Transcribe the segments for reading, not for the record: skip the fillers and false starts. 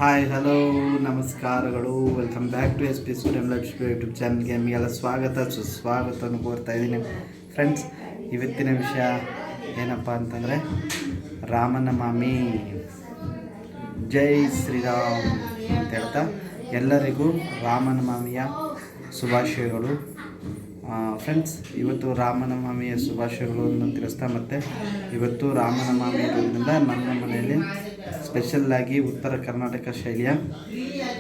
Hi hello ನಮಸ್ಕಾರಗಳು. Welcome back to S P studium life YouTube ಚಾನಲ್ಗೆ ನಿಮಗೆಲ್ಲ ಸ್ವಾಗತ ಸುಸ್ವಾಗತವನ್ನು ಕೋರ್ತಾ ಇದ್ದೀನಿ ಫ್ರೆಂಡ್ಸ್. ಇವತ್ತಿನ ವಿಷಯ ಏನಪ್ಪ ಅಂತಂದರೆ ರಾಮನವಮಿ. ಜೈ ಶ್ರೀರಾಮ್ ಅಂತ ಹೇಳ್ತಾ ಎಲ್ಲರಿಗೂ ರಾಮನವಮಿಯ ಶುಭಾಶಯಗಳು ಫ್ರೆಂಡ್ಸ್. ಇವತ್ತು ರಾಮನವಮಿಯ ಶುಭಾಶಯಗಳನ್ನು ತಿಳಿಸ್ತಾ, ಮತ್ತು ಇವತ್ತು ರಾಮನವಮಿ ಇರೋದ್ರಿಂದ ನಮ್ಮ ಮನೆಯಲ್ಲಿ ಸ್ಪೆಷಲ್ಲಾಗಿ ಉತ್ತರ ಕರ್ನಾಟಕ ಶೈಲಿಯ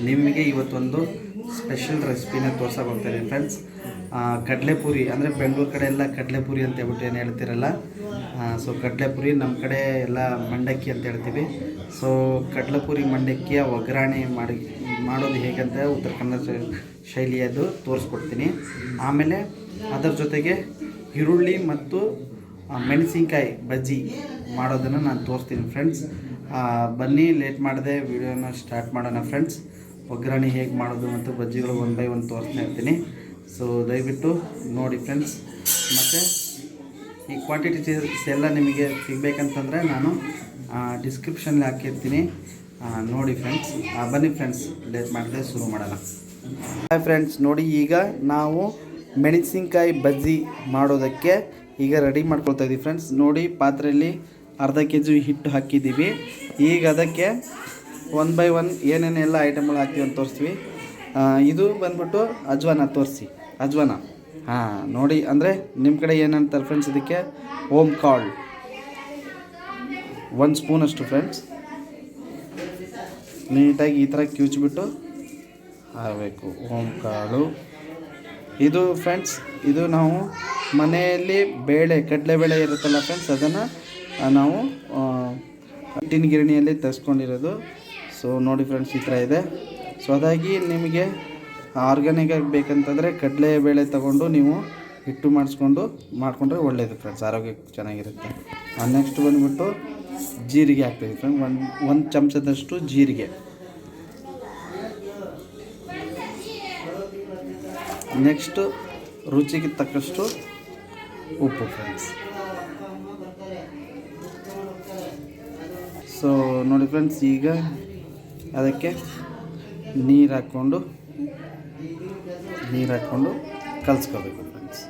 ನಿಮಗೆ ಇವತ್ತೊಂದು ಸ್ಪೆಷಲ್ ರೆಸಿಪಿನ ತೋರ್ಸಕ್ಕೆ ಹೋಗ್ತಾಯಿದ್ದೀನಿ ಫ್ರೆಂಡ್ಸ್. ಕಡಲೆಪುರಿ ಅಂದರೆ ಬೆಂಗಳೂರು ಕಡೆ ಎಲ್ಲ ಕಡಲೆಪುರಿ ಅಂತ ಹೇಳ್ಬಿಟ್ಟು ಏನು ಹೇಳ್ತಿರಲ್ಲ, ಸೊ ಕಡಲೆಪುರಿ ನಮ್ಮ ಕಡೆ ಎಲ್ಲ ಮಂಡಕ್ಕಿ ಅಂತ ಹೇಳ್ತೀವಿ. ಸೊ ಕಡಲೆಪುರಿ ಮಂಡಕ್ಕಿಯ ಒಗ್ಗರಣೆ ಮಾಡೋದು ಹೇಗಂತ ಉತ್ತರ ಕನ್ನಡ ಶೈಲಿಯದು ತೋರಿಸ್ಕೊಡ್ತೀನಿ. ಆಮೇಲೆ ಅದರ ಜೊತೆಗೆ ಈರುಳ್ಳಿ ಮತ್ತು ಮೆಣಸಿನ್ಕಾಯಿ ಬಜ್ಜಿ ಮಾಡೋದನ್ನು ನಾನು ತೋರಿಸ್ತೀನಿ ಫ್ರೆಂಡ್ಸ್. ಬನ್ನಿ ಲೇಟ್ ಮಾಡದೆ ವಿಡಿಯೋನ ಸ್ಟಾರ್ಟ್ ಮಾಡೋಣ ಫ್ರೆಂಡ್ಸ್. ಒಗ್ಗರಣೆ ಹೇಗೆ ಮಾಡೋದು ಮತ್ತು ಬಜ್ಜಿಗಳು 1 by 1 ತೋರಿಸ್ತಾ ಇರ್ತೀನಿ. ಸೊ ದಯವಿಟ್ಟು ನೋಡಿ ಫ್ರೆಂಡ್ಸ್. ಮತ್ತು ಈ ಕ್ವಾಂಟಿಟೀಸ್ ಎಲ್ಲ ನಿಮಗೆ ಸಿಗಬೇಕಂತಂದರೆ ನಾನು ಡಿಸ್ಕ್ರಿಪ್ಷನ್ಲಿ ಹಾಕಿರ್ತೀನಿ, ನೋಡಿ ಫ್ರೆಂಡ್ಸ್. ಬನ್ನಿ ಫ್ರೆಂಡ್ಸ್, ಲೇಟ್ ಮಾಡದೆ ಶುರು ಮಾಡೋಣ. ಹಾಯ್ ಫ್ರೆಂಡ್ಸ್, ನೋಡಿ ಈಗ ನಾವು ಮೆಣಸಿನ್ಕಾಯಿ ಬಜ್ಜಿ ಮಾಡೋದಕ್ಕೆ ಈಗ ರೆಡಿ ಮಾಡ್ಕೊಳ್ತಾ ಇದ್ದೀವಿ ಫ್ರೆಂಡ್ಸ್. ನೋಡಿ ಪಾತ್ರೆಯಲ್ಲಿ ಅರ್ಧ kg ಹಿಟ್ಟು ಹಾಕಿದ್ದೀವಿ. ಈಗ ಅದಕ್ಕೆ 1 by 1 ಏನೇನೆಲ್ಲ ಐಟಮ್ಗಳು ಹಾಕ್ತೀವಿ ಅಂತ ತೋರಿಸ್ತೀವಿ. ಇದು ಬಂದ್ಬಿಟ್ಟು ಅಜ್ವಾನ ತೋರಿಸಿ, ಅಜ್ವಾನ ನೋಡಿ, ಅಂದರೆ ನಿಮ್ಮ ಕಡೆ ಏನಂತಾರೆ ಫ್ರೆಂಡ್ಸ್, ಇದಕ್ಕೆ ಓಮ್ ಕಾಳು 1 ಸ್ಪೂನಷ್ಟು ಫ್ರೆಂಡ್ಸ್. ನೀಟಾಗಿ ಈ ಥರ ಕಿವುಚ್ಬಿಟ್ಟು ಹಾಕಬೇಕು ಓಮ್ ಕಾಳು. ಇದು ಫ್ರೆಂಡ್ಸ್, ಇದು ನಾವು ಮನೆಯಲ್ಲಿ ಕಡಲೆಬೇಳೆ ಇರುತ್ತಲ್ಲ ಫ್ರೆಂಡ್ಸ್, ಅದನ್ನು ನಾವು ಹಿಟ್ಟಿನ ಗಿರಣಿಯಲ್ಲಿ ತರಿಸ್ಕೊಂಡಿರೋದು. ಸೊ ನೋಡಿ ಫ್ರೆಂಡ್ಸ್, ಈ ಥರ ಇದೆ. ಸೊ ಅದಾಗಿ ನಿಮಗೆ ಆರ್ಗ್ಯಾನಿಕ್ ಆಗಿ ಬೇಕಂತಂದರೆ ಕಡಲೆಬೇಳೆ ತಗೊಂಡು ನೀವು ಹಿಟ್ಟು ಮಾಡಿಕೊಂಡ್ರೆ ಒಳ್ಳೆಯದು ಫ್ರೆಂಡ್ಸ್, ಆರೋಗ್ಯಕ್ಕೆ ಚೆನ್ನಾಗಿರುತ್ತೆ. ನೆಕ್ಸ್ಟ್ ಬಂದುಬಿಟ್ಟು ಜೀರಿಗೆ ಹಾಕ್ತೀವಿ ಫ್ರೆಂಡ್ಸ್, ಒಂದು ಚಮಚದಷ್ಟು ಜೀರಿಗೆ. ನೆಕ್ಸ್ಟು ರುಚಿಗೆ ತಕ್ಕಷ್ಟು ಉಪ್ಪು ಫ್ರೆಂಡ್ಸ್. ಸೊ ನೋಡಿ ಫ್ರೆಂಡ್ಸ್, ಈಗ ಅದಕ್ಕೆ ನೀರು ಹಾಕ್ಕೊಂಡು ಕಲಿಸ್ಕೋಬೇಕು ಫ್ರೆಂಡ್ಸ್.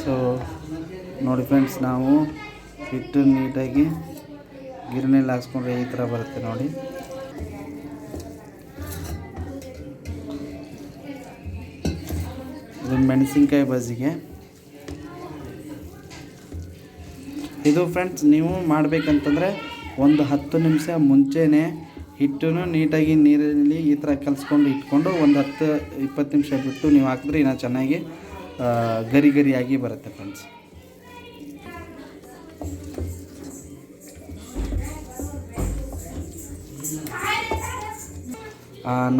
ಸೊ ನೋಡಿ ಫ್ರೆಂಡ್ಸ್, ನಾವು ಹಿಟ್ಟು ನೀಟಾಗಿ ಗಿರಣಿಯಲ್ಲಿ ಹಾಕ್ಸ್ಕೊಂಡ್ರೆ ಈ ಥರ ಬರುತ್ತೆ ನೋಡಿ. ಇದು ಮೆಣಸಿನ್ಕಾಯಿ ಬಜ್ಜಿಗೆ. ಇದು ಫ್ರೆಂಡ್ಸ್, ನೀವು ಮಾಡಬೇಕಂತಂದರೆ ಒಂದು 10 ನಿಮಿಷ ಮುಂಚೆನೇ ಹಿಟ್ಟನ್ನು ನೀಟಾಗಿ ನೀರಲ್ಲಿ ಈ ಥರ ಕಲಿಸ್ಕೊಂಡು ಇಟ್ಕೊಂಡು ಒಂದು 10-20 ನಿಮಿಷ ಬಿಟ್ಟು ನೀವು ಹಾಕಿದ್ರೆ ಇನ್ನೂ ಚೆನ್ನಾಗಿ ಗರಿಯಾಗಿ ಬರುತ್ತೆ ಫ್ರೆಂಡ್ಸ್.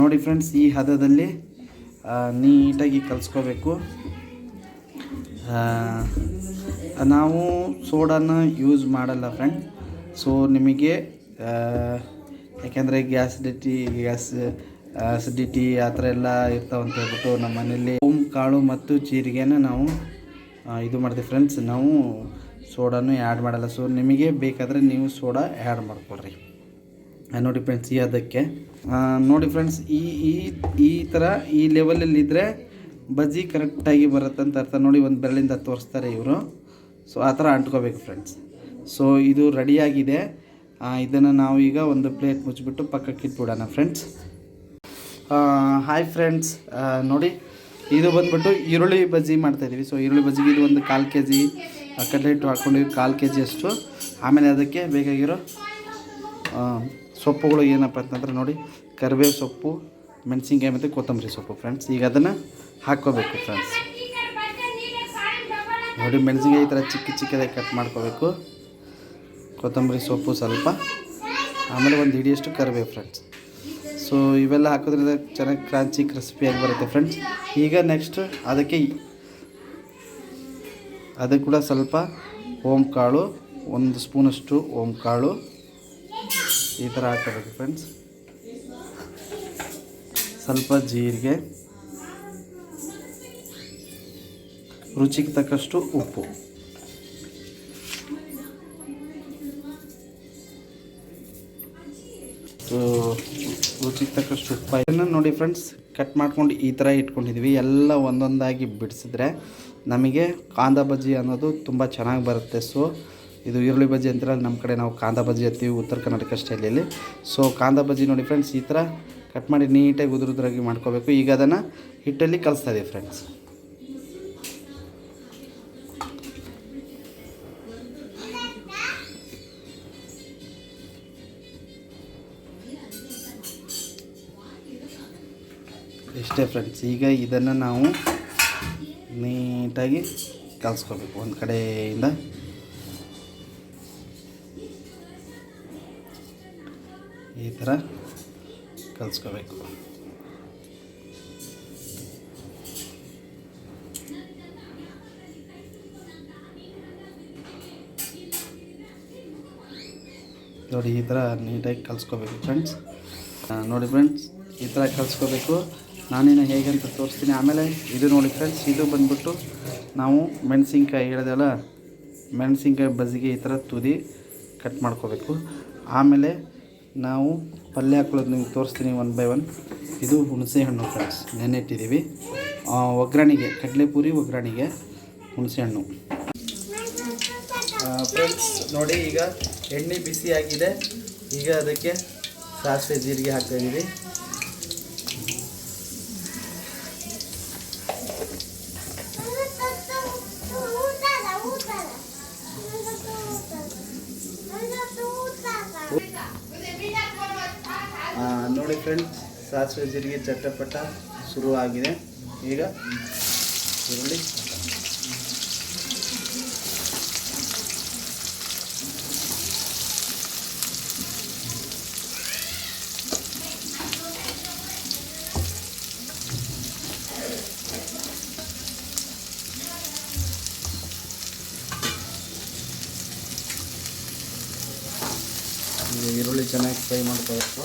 ನೋಡಿ ಫ್ರೆಂಡ್ಸ್, ಈ ಹದದಲ್ಲಿ ನೀಟಾಗಿ ಕಲಿಸ್ಕೋಬೇಕು. ನಾವು ಸೋಡಾನ ಯೂಸ್ ಮಾಡಲ್ಲ ಫ್ರೆಂಡ್. ಸೊ ನಿಮಗೆ ಯಾಕೆಂದರೆ ಗ್ಯಾಸ್ ಅಸಿಡಿಟಿ ಆ ಥರ ಎಲ್ಲ ಇರ್ತಾವಂತ ಹೇಳ್ಬಿಟ್ಟು ನಮ್ಮ ಮನೇಲಿ ಓಮ್ ಕಾಳು ಮತ್ತು ಜೀರಿಗೆನ ನಾವು ಇದು ಮಾಡ್ತೀವಿ ಫ್ರೆಂಡ್ಸ್. ನಾವು ಸೋಡಾನು ಆ್ಯಡ್ ಮಾಡಲ್ಲ. ಸೊ ನಿಮಗೆ ಬೇಕಾದರೆ ನೀವು ಸೋಡಾ ಆ್ಯಡ್ ಮಾಡ್ಕೊಳ್ರಿ. ನೋಡಿ ಫ್ರೆಂಡ್ಸ್, ಈ ಅದಕ್ಕೆ ನೋಡಿ ಫ್ರೆಂಡ್ಸ್, ಈ ಥರ ಈ ಲೆವೆಲಲ್ಲಿದ್ದರೆ ಬಜ್ಜಿ ಕರೆಕ್ಟಾಗಿ ಬರುತ್ತೆ ಅಂತ ಅರ್ಥ. ನೋಡಿ, ಒಂದು ಬೆರಳಿಂದ ತೋರಿಸ್ತಾರೆ ಇವರು. ಸೊ ಆ ಥರ ಅಂಟ್ಕೋಬೇಕು ಫ್ರೆಂಡ್ಸ್. ಸೊ ಇದು ರೆಡಿಯಾಗಿದೆ. ಇದನ್ನು ನಾವು ಈಗ ಒಂದು ಪ್ಲೇಟ್ ಮುಚ್ಚಿಬಿಟ್ಟು ಪಕ್ಕಕ್ಕೆ ಇಟ್ಬಿಡೋಣ ಫ್ರೆಂಡ್ಸ್. ಹಾಯ್ ಫ್ರೆಂಡ್ಸ್, ನೋಡಿ ಇದು ಬಂದುಬಿಟ್ಟು ಈರುಳ್ಳಿ ಬಜ್ಜಿ ಮಾಡ್ತಾಯಿದ್ದೀವಿ. ಸೊ ಈರುಳ್ಳಿ ಬಜ್ಜಿಗೆ ಇದು ಒಂದು 1/4 kg ಕಡಲೆ ಹಿಟ್ಟು ಹಾಕ್ಕೊಂಡಿವಿ, 1/4 kg ಅಷ್ಟು. ಆಮೇಲೆ ಅದಕ್ಕೆ ಬೇಕಾಗಿರೋ ಸೊಪ್ಪುಗಳು ಏನಪ್ಪ ಅಂತಂದರೆ ನೋಡಿ, ಕರಿಬೇವು ಸೊಪ್ಪು, ಮೆಣಸಿನ್ಕಾಯಿ ಮತ್ತು ಕೊತ್ತಂಬರಿ ಸೊಪ್ಪು ಫ್ರೆಂಡ್ಸ್. ಈಗ ಅದನ್ನು ಹಾಕ್ಕೋಬೇಕು ಫ್ರೆಂಡ್ಸ್. ನೋಡಿ, ಮೆಣಸಿನ್ಕಾಯಿ ಈ ಥರ ಚಿಕ್ಕದಾಗಿ ಕಟ್ ಮಾಡ್ಕೋಬೇಕು, ಕೊತ್ತಂಬರಿ ಸೊಪ್ಪು ಸ್ವಲ್ಪ, ಆಮೇಲೆ ಒಂದು ಹಿಡಿಯಷ್ಟು ಕರಿಬೇವು ಫ್ರೆಂಡ್ಸ್. ಸೊ ಇವೆಲ್ಲ ಹಾಕೋದ್ರಿಂದ ಚೆನ್ನಾಗಿ ಕ್ರಿಸ್ಪಿಯಾಗಿ ಬರುತ್ತೆ ಫ್ರೆಂಡ್ಸ್. ಈಗ ನೆಕ್ಸ್ಟ್ ಅದಕ್ಕೆ ಕೂಡ ಸ್ವಲ್ಪ ಓಮ್ ಕಾಳು, 1 ಸ್ಪೂನಷ್ಟು ಓಮ್ ಕಾಳು ಈ ಥರ ಹಾಕೋಬೇಕು ಫ್ರೆಂಡ್ಸ್. ಸ್ವಲ್ಪ ಜೀರಿಗೆ, ರುಚಿಗೆ ತಕ್ಕಷ್ಟು ಉಪ್ಪು. ರುಚಿಗೆ ತಕ್ಕಷ್ಟು ಉಪ್ಪು. ಇದನ್ನು ನೋಡಿ ಫ್ರೆಂಡ್ಸ್, ಕಟ್ ಮಾಡ್ಕೊಂಡು ಈ ಥರ ಇಟ್ಕೊಂಡಿದ್ವಿ. ಎಲ್ಲ ಒಂದೊಂದಾಗಿ ಬಿಡಿಸಿದ್ರೆ ನಮಗೆ ಕಾಂದ ಬಜ್ಜಿ ಅನ್ನೋದು ತುಂಬ ಚೆನ್ನಾಗಿ ಬರುತ್ತೆ. ಸೊ ಇದು ಈರುಳ್ಳಿ ಬಜ್ಜಿ ಅಂತಿರಲ್ಲ, ನಮ್ಮ ಕಡೆ ನಾವು ಕಾಂದ ಬಜ್ಜಿ ಅಂತೀವಿ ಉತ್ತರ ಕರ್ನಾಟಕ ಸ್ಟೈಲಲ್ಲಿ. ಸೊ ಕಾಂದ ಬಜ್ಜಿ ನೋಡಿ ಫ್ರೆಂಡ್ಸ್, ಈ ಥರ ಕಟ್ ಮಾಡಿ ನೀಟಾಗಿ ಉದುರುದ್ರಾಗಿ ಮಾಡ್ಕೋಬೇಕು. ಈಗ ಅದನ್ನು ಹಿಟ್ಟಲ್ಲಿ ಕಲಿಸ್ತಾ ಇದೀವಿ ಫ್ರೆಂಡ್ಸ್. ಇಷ್ಟೇ ಫ್ರೆಂಡ್ಸ್. ಈಗ ಇದನ್ನು ನಾವು ನೀಟಾಗಿ ಕಲಿಸ್ಕೋಬೇಕು. ಒಂದು ಕಡೆಯಿಂದ ಈ ಥರ ಕಲಿಸ್ಕೋಬೇಕು. ನೋಡಿ ಈ ಥರ ನೀಟಾಗಿ ಕಲಿಸ್ಕೋಬೇಕು ಫ್ರೆಂಡ್ಸ್. ನೋಡಿ ಫ್ರೆಂಡ್ಸ್, ಈ ಥರ ಕಲಿಸ್ಕೋಬೇಕು. ನಾನೇನು ಹೇಗೆ ಅಂತ ತೋರಿಸ್ತೀನಿ. ಆಮೇಲೆ ಇದು ನೋಡಿ ಫ್ರೆಂಡ್ಸ್, ಇದು ಬಂದ್ಬಿಟ್ಟು ನಾವು ಮೆಣಸಿನ್ಕಾಯಿ ಹೇಳಿದೆಲ್ಲ, ಮೆಣಸಿನ್ಕಾಯಿ ಬಜ್ಜಿಗೆ ಈ ಥರ ತುದಿ ಕಟ್ ಮಾಡ್ಕೋಬೇಕು. ಆಮೇಲೆ ನಾವು ಪಲ್ಯ ಹಾಕೊಳ್ಳೋದು ನಿಮ್ಗೆ ತೋರಿಸ್ತೀನಿ ಒನ್ ಬೈ ಒನ್. ಇದು ಹುಣಸೆ ಹಣ್ಣು ಫ್ರೆಂಡ್ಸ್, ನೆನೆಟ್ಟಿದ್ದೀವಿ ಒಗ್ಗರಣೆಗೆ, ಕಡಲೆಪುರಿ ಒಗ್ಗರಣೆಗೆ ಹುಣಸೆ ಹಣ್ಣು ಫ್ರೆಂಡ್ಸ್. ನೋಡಿ ಈಗ ಎಣ್ಣೆ ಬಿಸಿ ಆಗಿದೆ. ಈಗ ಅದಕ್ಕೆ ಸಾಸಿವೆ ಜೀರಿಗೆ ಹಾಕ್ತಾಯಿದ್ದೀವಿ. ನೋಡಿ ಫ್ರೆಂಡ್ಸ್, ಸಾಸಿವೆ ಜೀರಿಗೆ ಚಟಪಟ ಶುರು ಆಗಿದೆ. ಈಗ ಈರುಳ್ಳಿ ಈರುಳ್ಳಿ ಚೆನ್ನಾಗಿ ಫ್ರೈ ಮಾಡ್ಕೋಬೇಕು.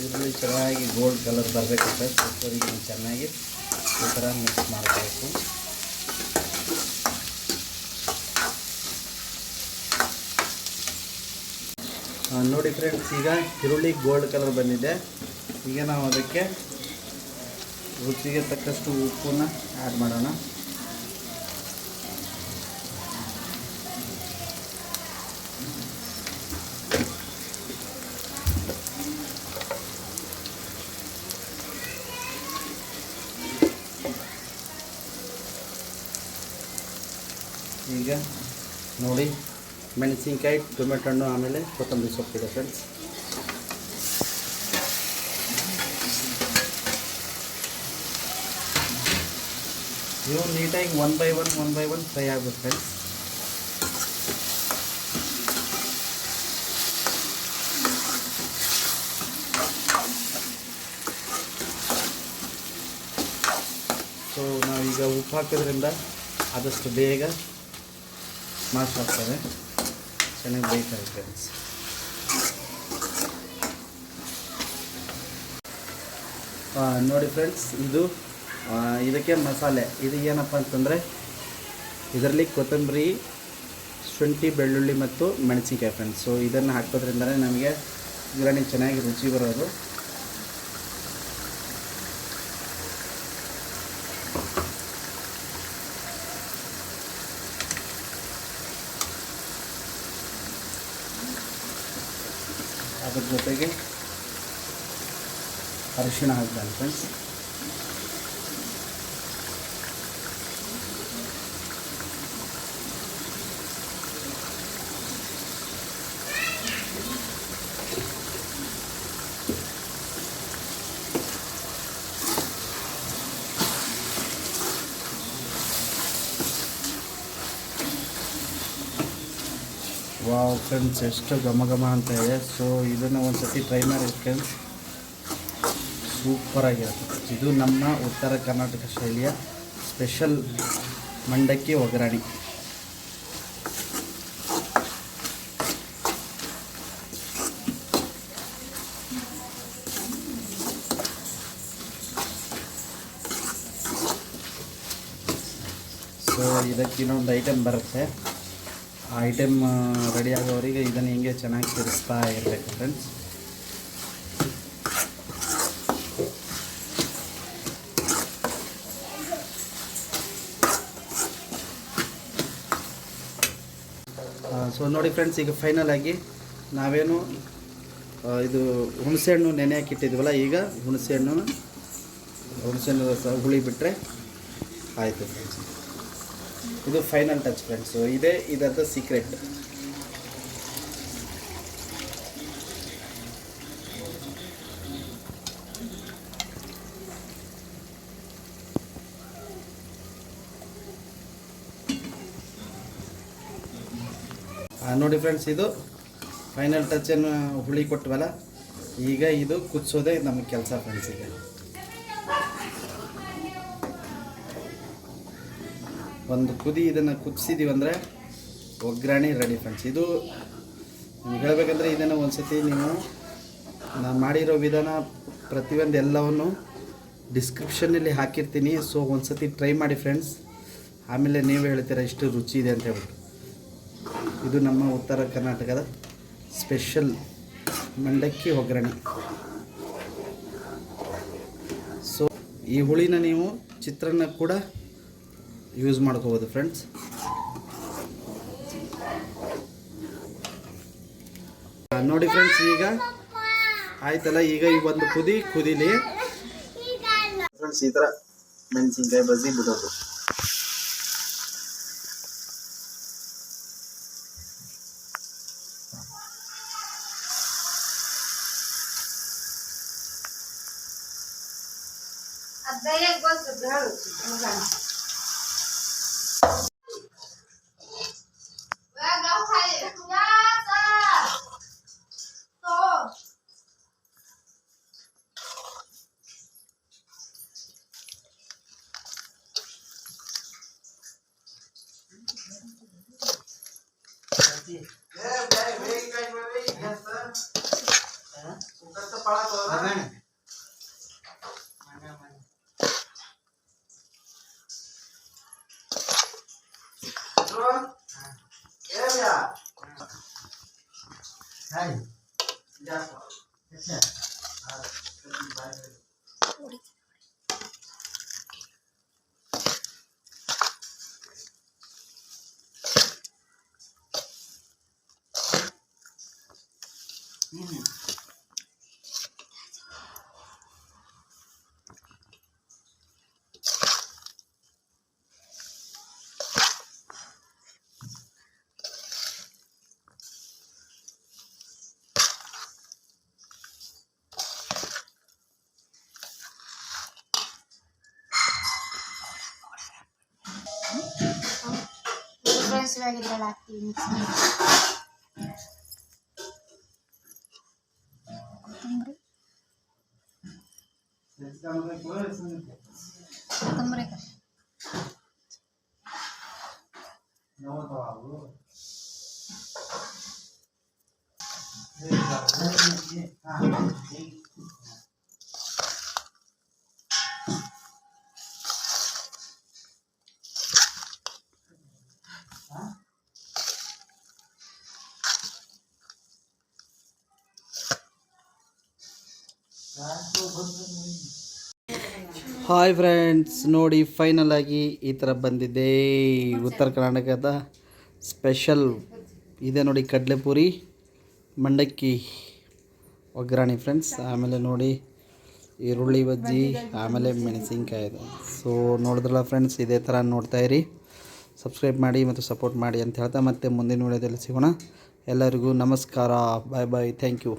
ಈರುಳ್ಳಿ ಚೆನ್ನಾಗಿ ಗೋಲ್ಡ್ ಕಲರ್ ಬರಬೇಕಂದ್ರೆ ಸ್ವಲ್ಪವರೆಗೆ ಚೆನ್ನಾಗಿ ಈ ಥರ ಮಿಕ್ಸ್ ಮಾಡಬೇಕು. ನೋಡಿ ಫ್ರೆಂಡ್ಸ್, ಈಗ ಈರುಳ್ಳಿ ಗೋಲ್ಡ್ ಕಲರ್ ಬಂದಿದೆ. ಈಗ ನಾವು ಅದಕ್ಕೆ ರುಚಿಗೆ ತಕ್ಕಷ್ಟು ಉಪ್ಪನ್ನು ಆ್ಯಡ್ ಮಾಡೋಣ. ಈಗ ನೋಡಿ ಮೆಣಸಿನ್ಕಾಯಿ, ಟೊಮೆಟೊ ಹಣ್ಣು, ಆಮೇಲೆ ಕೊತ್ತಂಬರಿ ಸೊಪ್ಪಿದೆ ಫ್ರೆಂಡ್ಸ್. ಇವು ನೀಟಾಗಿ ಒನ್ ಬೈ ಒನ್ ಫ್ರೈ ಆಗಬೇಕು ಫ್ರೆಂಡ್ಸ್. ಸೊ ನಾವೀಗ ಉಪ್ಪು ಹಾಕೋದ್ರಿಂದ ಆದಷ್ಟು ಬೇಗ ಸ್ಮಾಶ್ ಆಗ್ತದೆ, ಚೆನ್ನಾಗಿ ಬೇಯ್ತದೆ ಫ್ರೆಂಡ್ಸ್. ನೋಡಿ ಫ್ರೆಂಡ್ಸ್, ಇದಕ್ಕೆ ಮಸಾಲೆ ಇದು ಏನಪ್ಪ ಅಂತಂದರೆ, ಇದರಲ್ಲಿ ಕೊತ್ತಂಬರಿ, ಶುಂಠಿ, ಬೆಳ್ಳುಳ್ಳಿ ಮತ್ತು ಮೆಣಸಿನ್ಕಾಯಿ ಫ್ರೆಂಡ್ಸ್. ಸೊ ಇದನ್ನು ಹಾಕೋದ್ರಿಂದಲೇ ನಮಗೆ ಬಿರಿಯಾನಿ ಚೆನ್ನಾಗಿ ರುಚಿ ಬರೋದು. ಅದ್ರ ಜೊತೆಗೆ ಅರಿಶಿಣ ಹಾಕ್ತಾನೆ ಫ್ರೆಂಡ್ಸ್. ವಾವ್ ಫ್ರೆಂಡ್ಸ್, ಎಷ್ಟು ಘಮ ಘಮ ಅಂತ ಇದೆ. ಸೊ ಇದನ್ನು ಒಂದು ಸತಿ ಟ್ರೈ ಮಾಡಿ ಫ್ರೆಂಡ್ಸ್, ಸೂಪರಾಗಿರುತ್ತೆ. ಇದು ನಮ್ಮ ಉತ್ತರ ಕರ್ನಾಟಕ ಶೈಲಿಯ ಸ್ಪೆಷಲ್ ಮಂಡಕ್ಕಿ ಒಗ್ಗರಣೆ. ಸೊ ಇದಕ್ಕೆ ಇನ್ನೊಂದು ಐಟಮ್ ಬರುತ್ತೆ. ಆ ಐಟಮ್ ರೆಡಿ ಆಗೋವರಿಗೆ ಇದನ್ನು ಹಿಂಗೆ ಚೆನ್ನಾಗಿ ತಿರ್ಸ್ತಾ ಇರಬೇಕು ಫ್ರೆಂಡ್ಸ್. ಸೊ ನೋಡಿ ಫ್ರೆಂಡ್ಸ್, ಈಗ ಫೈನಲ್ ಆಗಿ ನಾವೇನು ಇದು ಹುಣಸೆಹಣ್ಣು ನೆನೆ ಹಾಕಿಟ್ಟಿದ್ವಲ್ಲ, ಈಗ ಹುಣಸೆಹಣ್ಣು ರಸ ಹುಳಿ ಬಿಟ್ಟರೆ ಆಯಿತು ಫ್ರೆಂಡ್ಸ್. ಇದು ಫೈನಲ್ ಟಚ್ ಫ್ರೆಂಡ್ಸು. ಇದರದ ಸೀಕ್ರೆಟ್. ನೋಡಿ ಫ್ರೆಂಡ್ಸ್, ಇದು ಫೈನಲ್ ಟಚನ್ನು ಹುಳಿ ಕೊಟ್ಟವಲ್ಲ, ಈಗ ಇದು ಕುದಿಸೋದೇ ನಮಗೆ ಕೆಲಸ ಫ್ರೆಂಡ್ಸ್. ಈಗ ಒಂದು ಕುದಿ ಇದನ್ನು ಕುದಿಸಿದ್ದೀವಿ ಅಂದರೆ ಒಗ್ಗರಣೆ ರೆಡಿ ಫ್ರೆಂಡ್ಸ್. ಇದು ನಿಮ್ಗೆ ಹೇಳಬೇಕಂದ್ರೆ ಇದನ್ನು ಒಂದು ಸತಿ ನೀವು ನಾನು ಮಾಡಿರೋ ವಿಧಾನ ಪ್ರತಿಯೊಂದು ಎಲ್ಲವನ್ನು ಡಿಸ್ಕ್ರಿಪ್ಷನ್ನಲ್ಲಿ ಹಾಕಿರ್ತೀನಿ. ಸೊ ಒಂದು ಸತಿ ಟ್ರೈ ಮಾಡಿ ಫ್ರೆಂಡ್ಸ್, ಆಮೇಲೆ ನೀವು ಹೇಳ್ತೀರ ಇಷ್ಟು ರುಚಿ ಇದೆ ಅಂತ ಹೇಳ್ಬಿಟ್ಟು. ಇದು ನಮ್ಮ ಉತ್ತರ ಕರ್ನಾಟಕದ ಸ್ಪೆಷಲ್ ಮಂಡಕ್ಕಿ ಒಗ್ಗರಣೆ. ಸೊ ಈ ಹುಳಿನ ನೀವು ಚಿತ್ರಾನ್ನ ಕೂಡ ಯೂಸ್ ಮಾಡ್ಕೋಬೋದು ಫ್ರೆಂಡ್ಸ್. ನೋಡಿ ಫ್ರೆಂಡ್ಸ್, ಈಗ ಆಯ್ತಲ್ಲ. ಈಗ ಈ ಒಂದು ಕುದಿಲಿ ಫ್ರೆಂಡ್ಸ್. ಈ ಥರ ಮೆಣಸಿನ್ಕಾಯಿ ಬಜ್ಜಿ ಬಿಡೋದು. ಇದ್ರಲ್ಲಿ ಹಾಕ್ತೀವಿ ಮಿಕ್ಸ್ ಮಾಡಿ. ಕೊತ್ತಂಬರಿ ಹಾಯ್ ಫ್ರೆಂಡ್ಸ್, ನೋಡಿ ಫೈನಲ್ ಆಗಿ ಈ ಥರ ಬಂದಿದೆ ಉತ್ತರ ಕರ್ನಾಟಕದ ಸ್ಪೆಷಲ್. ಇದೆ ನೋಡಿ ಕಡಲೆಪುರಿ ಮಂಡಕ್ಕಿ ಒಗ್ಗರಣೆ ಫ್ರೆಂಡ್ಸ್. ಆಮೇಲೆ ನೋಡಿ ಈರುಳ್ಳಿ ಬಜ್ಜಿ, ಆಮೇಲೆ ಮೆಣಸಿನ್ಕಾಯಿ ಇದೆ. ಸೊ ನೋಡಿದ್ರಲ್ಲ ಫ್ರೆಂಡ್ಸ್, ಇದೇ ಥರ ನೋಡ್ತಾಯಿರಿ, ಸಬ್ಸ್ಕ್ರೈಬ್ ಮಾಡಿ ಮತ್ತು ಸಪೋರ್ಟ್ ಮಾಡಿ ಅಂತ ಹೇಳ್ತಾ ಮತ್ತೆ ಮುಂದಿನ ವಿಡಿಯೋದಲ್ಲಿ ಸಿಗೋಣ. ಎಲ್ಲರಿಗೂ ನಮಸ್ಕಾರ, ಬಾಯ್ ಬಾಯ್, ಥ್ಯಾಂಕ್ ಯು.